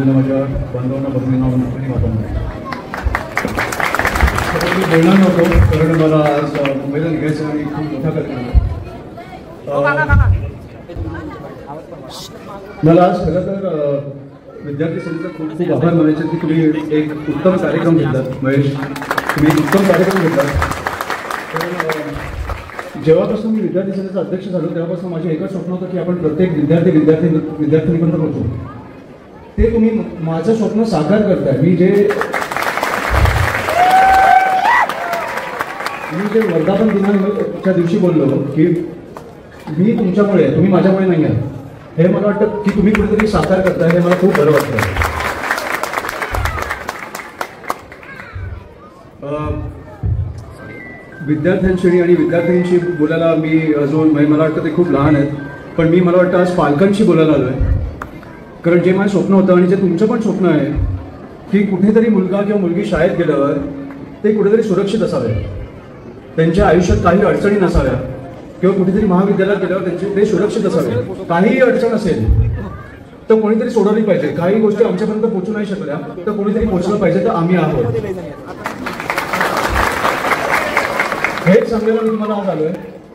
जमलेल्या माझ्या बांधवांना भगिनींना मी बोलणार नव्हतो कारण मला आज मुंबईला निघायचं आणि खूप मोठा कार्यक्रम. मला आज खरं तर विद्यार्थी सेनेचा खूप खूप आभार मानायचे की तुम्ही एक उत्तम कार्यक्रम घेतलात. महेश, तुम्ही उत्तम कार्यक्रम घेतलात. जेव्हापासून मी विद्यार्थी सेनेचा अध्यक्ष झालो तेव्हापासून माझे एकच स्वप्न होतं की आपण प्रत्येक विद्यार्थिनीपर्यंत पोहोचू. ते तुम्ही माझं स्वप्न साकार करताय. मी जे वर्धापन दिनाच्या दिवशी बोललो की मी तुमच्यामुळे, तुम्ही माझ्यामुळे नाही आहे, हे मला वाटतं की तुम्ही कुठेतरी साकार करताय. हे मला खूप बरं वाटतं. विद्यार्थ्यांशी आणि विद्यार्थ्यांशी बोलायला मी अजून मला वाटतं ते खूप लहान आहेत, पण मला वाटतं आज पालकांशी बोलायला आलो आहे. कारण जे माझं स्वप्न होतं आणि जे तुमचं पण स्वप्न आहे की कुठेतरी मुलगा किंवा मुलगी शाळेत गेल्यावर ते कुठेतरी सुरक्षित असावे, त्यांच्या आयुष्यात काही अडचणी नसाव्या, किंवा कुठेतरी महाविद्यालयात गेल्यावर ते सुरक्षित असावे. काहीही अडचण असेल तर कोणीतरी सोडवली पाहिजे. काही गोष्टी आमच्यापर्यंत पोहोचू नाही शकल्या तर कोणीतरी पोहोचलं पाहिजे, तर आम्ही आहोत. हेच सांगायला मी तुम्हाला आज आलोय.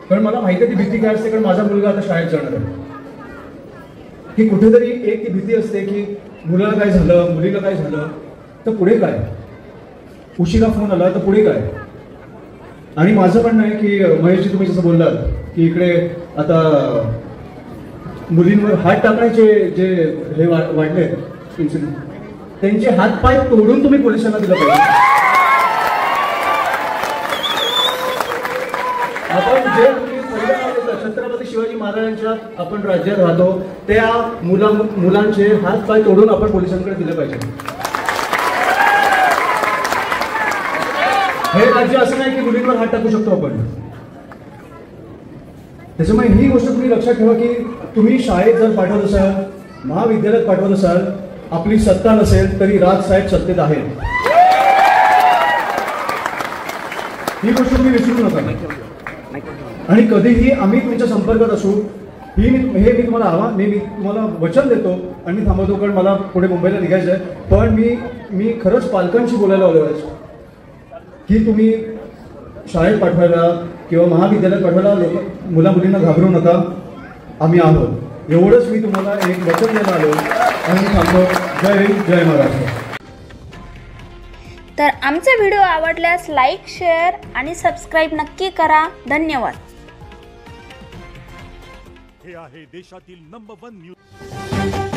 कारण मला माहिती आहे ती भीती काय असते. कारण माझा मुलगा आता शाळेत जाणार आहे की कुठेतरी एक ती भीती असते की मुलाला काय झालं, मुलीला काय झालं तर पुढे काय, उशिरा फोन आला तर पुढे काय. आणि माझं म्हणणं आहे की महेशजी, तुम्ही जसं बोललात की इकडे आता मुलींवर हात टाकण्याचे जे हे वाढले इन्सिडेंट, त्यांचे हातपाय तोडून तुम्ही पोलिसांना दिलं पाहिजे. आपण जे छत्रपती शिवाजी महाराजांच्या आपण राज्यात राहतो त्या मुलांचे हातपाय तोडून आपण पोलिसांकडे दिले पाहिजे. हे राज्य असं नाही की मुलींवर हात टाकू शकतो आपण. त्याच्यामुळे ही गोष्ट तुम्ही लक्षात ठेवा की तुम्ही शाळेत जर पाठवत असाल, महाविद्यालयात पाठवत असाल, आपली सत्ता नसेल तरी राजसाहेब सत्तेत आहेत. ही गोष्ट तुम्ही विसरू नका. आणि कधीही आम्ही तुमच्या संपर्कात असू, मी तुम्हाला वचन देतो आणि थांबवतो. कारण मला पुढे मुंबईला निघायचं आहे. पण मी खरंच पालकांशी बोलायला आलो आज की तुम्ही शाळेत पाठवायला किंवा महाविद्यालयात पाठवायला मुला मुलींना घाबरू नका, आम्ही आहोत. एवढंच मी तुम्हाला एक वचन द्यायला आलो आणि थांबतो. जय हिंद, जय महाराष्ट्र. तर आमचा व्हिडिओ आवडल्यास लाईक, शेअर आणि सबस्क्राईब नक्की करा. धन्यवाद. हे आहे देशातील नंबर 1 न्यूज.